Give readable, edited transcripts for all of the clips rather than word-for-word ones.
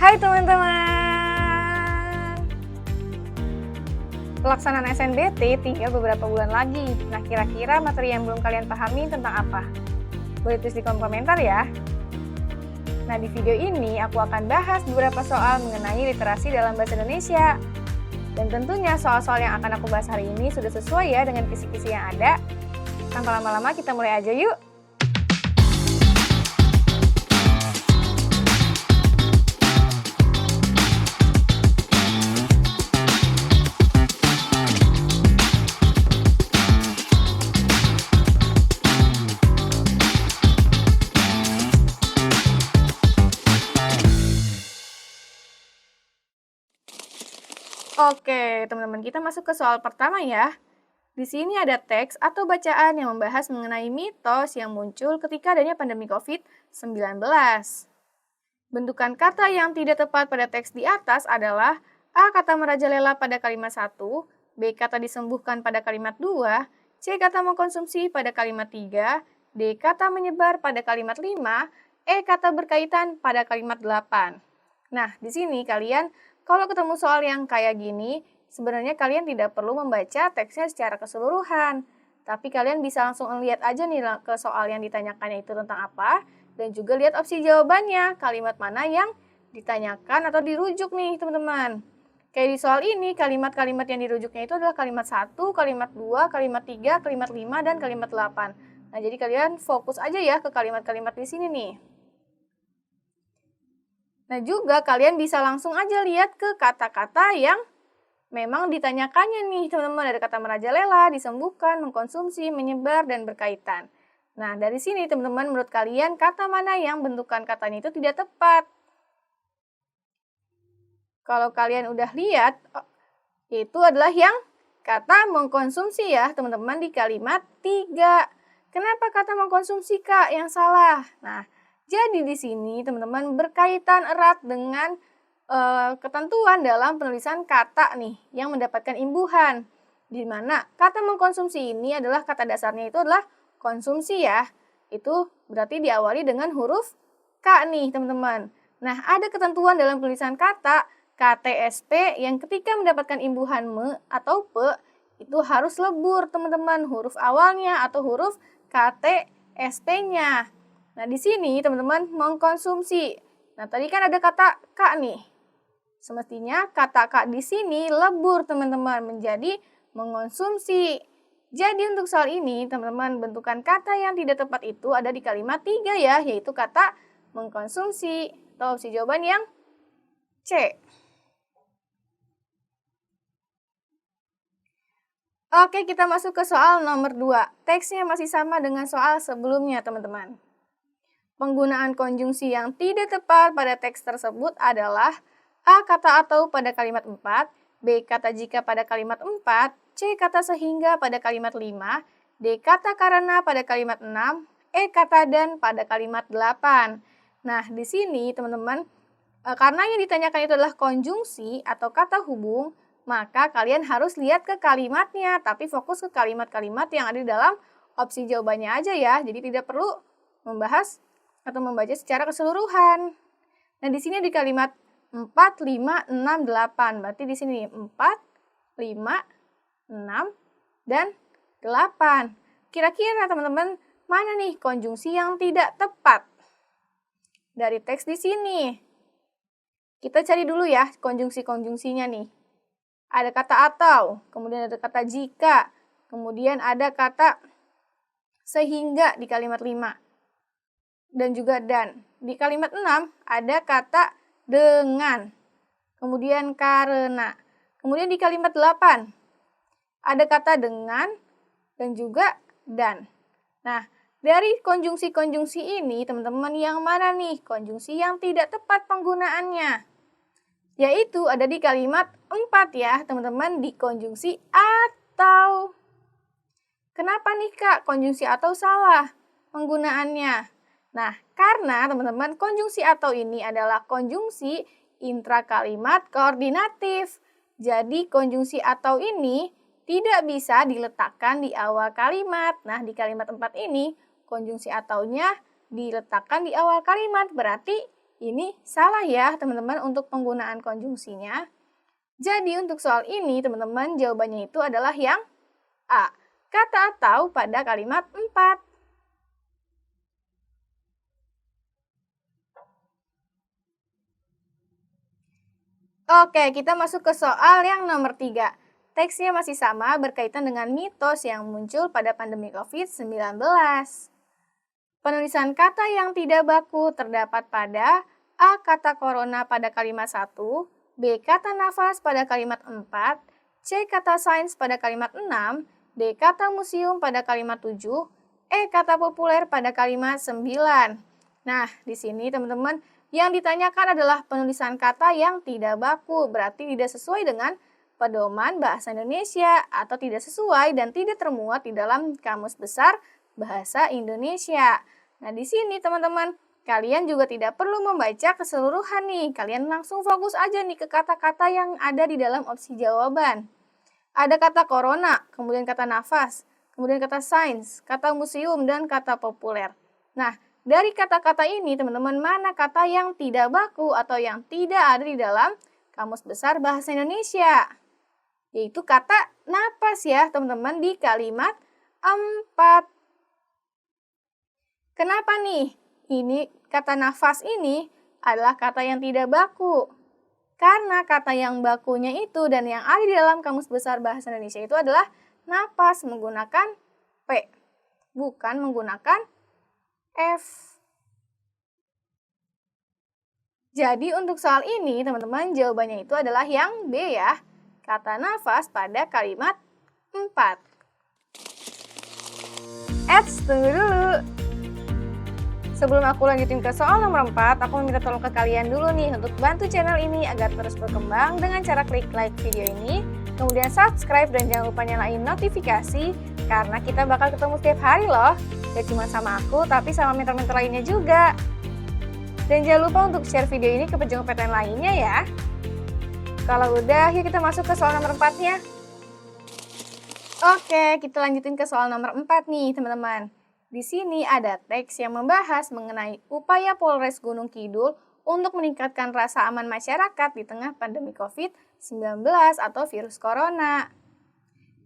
Hai teman-teman, pelaksanaan SNBT tinggal beberapa bulan lagi. Nah, kira-kira materi yang belum kalian pahami tentang apa? Boleh tulis di kolom komentar ya. Nah, di video ini aku akan bahas beberapa soal mengenai literasi dalam bahasa Indonesia. Dan tentunya soal-soal yang akan aku bahas hari ini sudah sesuai ya dengan kisi-kisi yang ada. Tanpa lama-lama kita mulai aja yuk. Oke, teman-teman, kita masuk ke soal pertama ya. Di sini ada teks atau bacaan yang membahas mengenai mitos yang muncul ketika adanya pandemi COVID-19. Bentukan kata yang tidak tepat pada teks di atas adalah A. Kata merajalela pada kalimat 1, B. Kata disembuhkan pada kalimat 2, C. Kata mengkonsumsi pada kalimat 3, D. Kata menyebar pada kalimat 5, E. Kata berkaitan pada kalimat 8. Nah, di sini kalian kalau ketemu soal yang kayak gini, sebenarnya kalian tidak perlu membaca teksnya secara keseluruhan. Tapi kalian bisa langsung lihat aja nih ke soal yang ditanyakannya itu tentang apa. Dan juga lihat opsi jawabannya, kalimat mana yang ditanyakan atau dirujuk nih teman-teman. Kayak di soal ini, kalimat-kalimat yang dirujuknya itu adalah kalimat 1, kalimat 2, kalimat 3, kalimat 5, dan kalimat 8. Nah, jadi kalian fokus aja ya ke kalimat-kalimat di sini nih. Nah, juga kalian bisa langsung aja lihat ke kata-kata yang memang ditanyakannya nih, teman-teman. Ada kata merajalela, disembuhkan, mengkonsumsi, menyebar, dan berkaitan. Nah, dari sini teman-teman, menurut kalian kata mana yang bentukan katanya itu tidak tepat? Kalau kalian udah lihat, itu adalah yang kata mengkonsumsi ya, teman-teman, di kalimat 3. Kenapa kata mengkonsumsi, Kak, yang salah? Nah, jadi di sini teman-teman berkaitan erat dengan ketentuan dalam penulisan kata nih yang mendapatkan imbuhan. Di mana kata mengkonsumsi ini adalah kata dasarnya itu adalah konsumsi ya. Itu berarti diawali dengan huruf K nih teman-teman. Nah, ada ketentuan dalam penulisan kata KTSP yang ketika mendapatkan imbuhan me atau pe itu harus lebur teman-teman huruf awalnya atau huruf KTSP-nya. Nah, di sini teman-teman mengkonsumsi. Nah, tadi kan ada kata K nih. Semestinya kata K di sini lebur teman-teman menjadi mengonsumsi. Jadi untuk soal ini teman-teman bentukan kata yang tidak tepat itu ada di kalimat 3 ya, yaitu kata mengkonsumsi. Atau opsi jawaban yang C. Oke, kita masuk ke soal nomor 2. Teksnya masih sama dengan soal sebelumnya teman-teman. Penggunaan konjungsi yang tidak tepat pada teks tersebut adalah A. Kata atau pada kalimat 4, B. Kata jika pada kalimat 4, C. Kata sehingga pada kalimat 5, D. Kata karena pada kalimat 6, E. Kata dan pada kalimat 8. Nah, di sini teman-teman, karena yang ditanyakan itu adalah konjungsi atau kata hubung, maka kalian harus lihat ke kalimatnya, tapi fokus ke kalimat-kalimat yang ada di dalam opsi jawabannya aja ya, jadi tidak perlu membahas atau membaca secara keseluruhan. Nah, di sini di kalimat 4, 5, 6, 8. Berarti di sini 4, 5, 6, dan 8. Kira-kira teman-teman, mana nih konjungsi yang tidak tepat dari teks di sini? Kita cari dulu ya konjungsi-konjungsinya nih. Ada kata atau, kemudian ada kata jika, kemudian ada kata sehingga di kalimat 5. Dan juga dan. Di kalimat 6 ada kata dengan, kemudian karena. Kemudian di kalimat 8 ada kata dengan dan juga dan. Nah, dari konjungsi-konjungsi ini teman-teman yang mana nih konjungsi yang tidak tepat penggunaannya? Yaitu ada di kalimat 4 ya teman-teman, di konjungsi atau. Kenapa nih Kak konjungsi atau salah penggunaannya? Nah, karena teman-teman konjungsi atau ini adalah konjungsi intrakalimat koordinatif. Jadi konjungsi atau ini tidak bisa diletakkan di awal kalimat. Nah, di kalimat 4 ini konjungsi ataunya diletakkan di awal kalimat. Berarti ini salah ya teman-teman untuk penggunaan konjungsinya. Jadi untuk soal ini teman-teman jawabannya itu adalah yang A. Kata atau pada kalimat 4. Oke, kita masuk ke soal yang nomor 3. Teksnya masih sama berkaitan dengan mitos yang muncul pada pandemi COVID-19. Penulisan kata yang tidak baku terdapat pada A. Kata corona pada kalimat 1, B. Kata nafas pada kalimat 4, C. Kata sains pada kalimat 6, D. Kata museum pada kalimat 7, E. Kata populer pada kalimat 9. Nah, di sini teman-teman yang ditanyakan adalah penulisan kata yang tidak baku, berarti tidak sesuai dengan pedoman bahasa Indonesia atau tidak sesuai dan tidak termuat di dalam Kamus Besar Bahasa Indonesia. Nah, di sini teman-teman, kalian juga tidak perlu membaca keseluruhan nih. Kalian langsung fokus aja nih ke kata-kata yang ada di dalam opsi jawaban. Ada kata corona, kemudian kata nafas, kemudian kata sains, kata museum, dan kata populer. Nah, dari kata-kata ini, teman-teman, mana kata yang tidak baku atau yang tidak ada di dalam Kamus Besar Bahasa Indonesia? Yaitu kata napas ya, teman-teman, di kalimat 4. Kenapa nih? Ini kata nafas ini adalah kata yang tidak baku. Karena kata yang bakunya itu dan yang ada di dalam Kamus Besar Bahasa Indonesia itu adalah napas menggunakan P, bukan menggunakan F. Jadi untuk soal ini teman-teman jawabannya itu adalah yang B ya. Kata nafas pada kalimat 4. Tunggu dulu. Sebelum aku lanjutin ke soal nomor 4, aku meminta tolong ke kalian dulu nih untuk bantu channel ini agar terus berkembang dengan cara klik like video ini, kemudian subscribe dan jangan lupa nyalain notifikasi karena kita bakal ketemu setiap hari loh. Gak cuma sama aku, tapi sama mentor-mentor lainnya juga. Dan jangan lupa untuk share video ini ke pejuang PTN lainnya ya. Kalau udah, yuk kita masuk ke soal nomor 4-nya. Oke, kita lanjutin ke soal nomor 4 nih teman-teman. Di sini ada teks yang membahas mengenai upaya Polres Gunung Kidul untuk meningkatkan rasa aman masyarakat di tengah pandemi COVID-19 atau virus corona.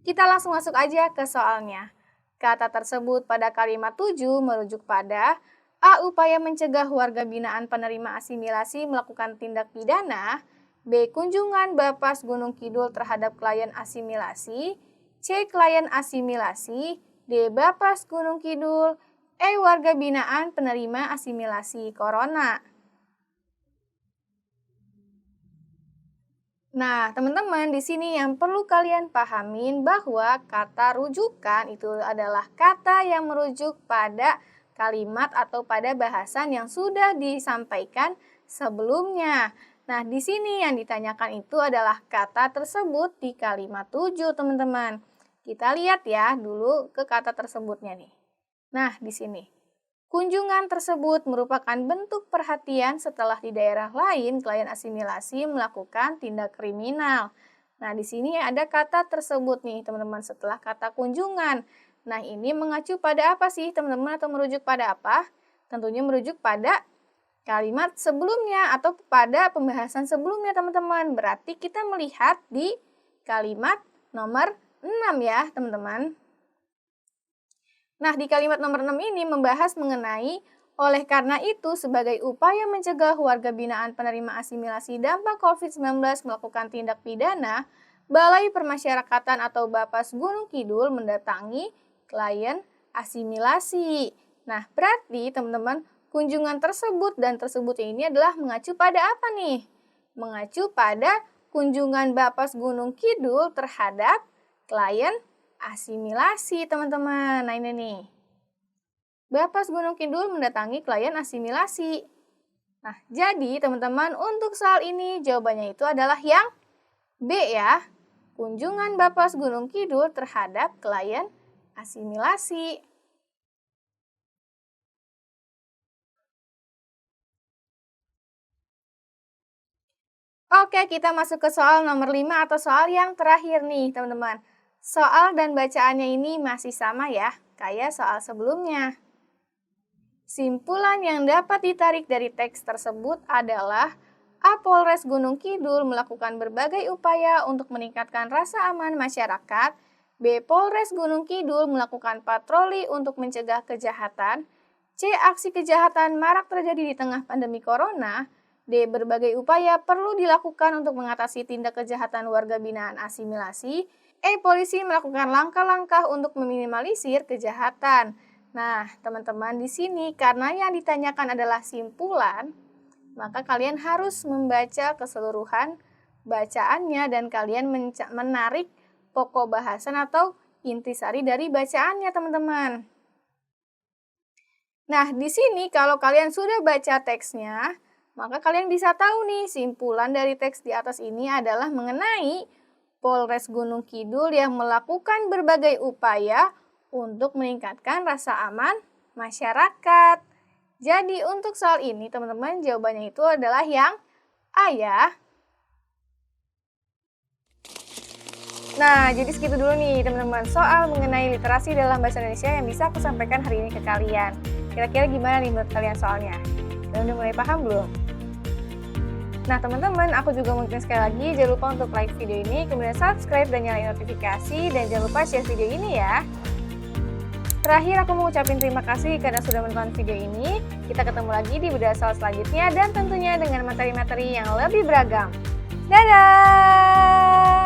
Kita langsung masuk aja ke soalnya. Kata tersebut pada kalimat 7 merujuk pada A. Upaya mencegah warga binaan penerima asimilasi melakukan tindak pidana, B. Kunjungan Bapas Gunung Kidul terhadap klien asimilasi, C. Klien asimilasi, D. Bapas Gunung Kidul, E. Warga binaan penerima asimilasi corona. Nah, teman-teman, di sini yang perlu kalian pahamin bahwa kata rujukan itu adalah kata yang merujuk pada kalimat atau pada bahasan yang sudah disampaikan sebelumnya. Nah, di sini yang ditanyakan itu adalah kata tersebut di kalimat 7, teman-teman. Kita lihat ya dulu ke kata tersebutnya nih. Nah, di sini. Kunjungan tersebut merupakan bentuk perhatian setelah di daerah lain klien asimilasi melakukan tindak kriminal. Nah, di sini ada kata tersebut nih, teman-teman, setelah kata kunjungan. Nah, ini mengacu pada apa sih, teman-teman, atau merujuk pada apa? Tentunya merujuk pada kalimat sebelumnya atau pada pembahasan sebelumnya, teman-teman. Berarti kita melihat di kalimat nomor 6 ya, teman-teman. Nah, di kalimat nomor 6 ini membahas mengenai oleh karena itu sebagai upaya mencegah warga binaan penerima asimilasi dampak COVID-19 melakukan tindak pidana, Balai Permasyarakatan atau Bapas Gunung Kidul mendatangi klien asimilasi. Nah, berarti teman-teman kunjungan tersebut dan tersebut ini adalah mengacu pada apa nih? Mengacu pada kunjungan Bapas Gunung Kidul terhadap klien asimilasi, teman-teman. Nah, ini nih. Bapas Gunung Kidul mendatangi klien asimilasi. Nah, jadi teman-teman untuk soal ini jawabannya itu adalah yang B ya. Kunjungan Bapas Gunung Kidul terhadap klien asimilasi. Oke, kita masuk ke soal nomor 5 atau soal yang terakhir nih, teman-teman. Soal dan bacaannya ini masih sama ya, kayak soal sebelumnya. Simpulan yang dapat ditarik dari teks tersebut adalah A. Polres Gunung Kidul melakukan berbagai upaya untuk meningkatkan rasa aman masyarakat. B. Polres Gunung Kidul melakukan patroli untuk mencegah kejahatan. C. Aksi kejahatan marak terjadi di tengah pandemi corona. D. Berbagai upaya perlu dilakukan untuk mengatasi tindak kejahatan warga binaan asimilasi. E. Polisi melakukan langkah-langkah untuk meminimalisir kejahatan. Nah, teman-teman, di sini karena yang ditanyakan adalah simpulan, maka kalian harus membaca keseluruhan bacaannya dan kalian menarik pokok bahasan atau intisari dari bacaannya, teman-teman. Nah, di sini kalau kalian sudah baca teksnya, maka kalian bisa tahu nih simpulan dari teks di atas ini adalah mengenai Polres Gunung Kidul yang melakukan berbagai upaya untuk meningkatkan rasa aman masyarakat. Jadi untuk soal ini teman-teman jawabannya itu adalah yang A ya. Nah, jadi segitu dulu nih teman-teman soal mengenai literasi dalam bahasa Indonesia yang bisa aku sampaikan hari ini ke kalian. Kira-kira gimana nih menurut kalian soalnya? Dan udah mulai paham belum? Nah teman-teman, aku juga mungkin sekali lagi jangan lupa untuk like video ini, kemudian subscribe dan nyalain notifikasi, dan jangan lupa share video ini ya. Terakhir aku mau ucapin terima kasih karena sudah menonton video ini. Kita ketemu lagi di video soal selanjutnya dan tentunya dengan materi-materi yang lebih beragam. Dadah!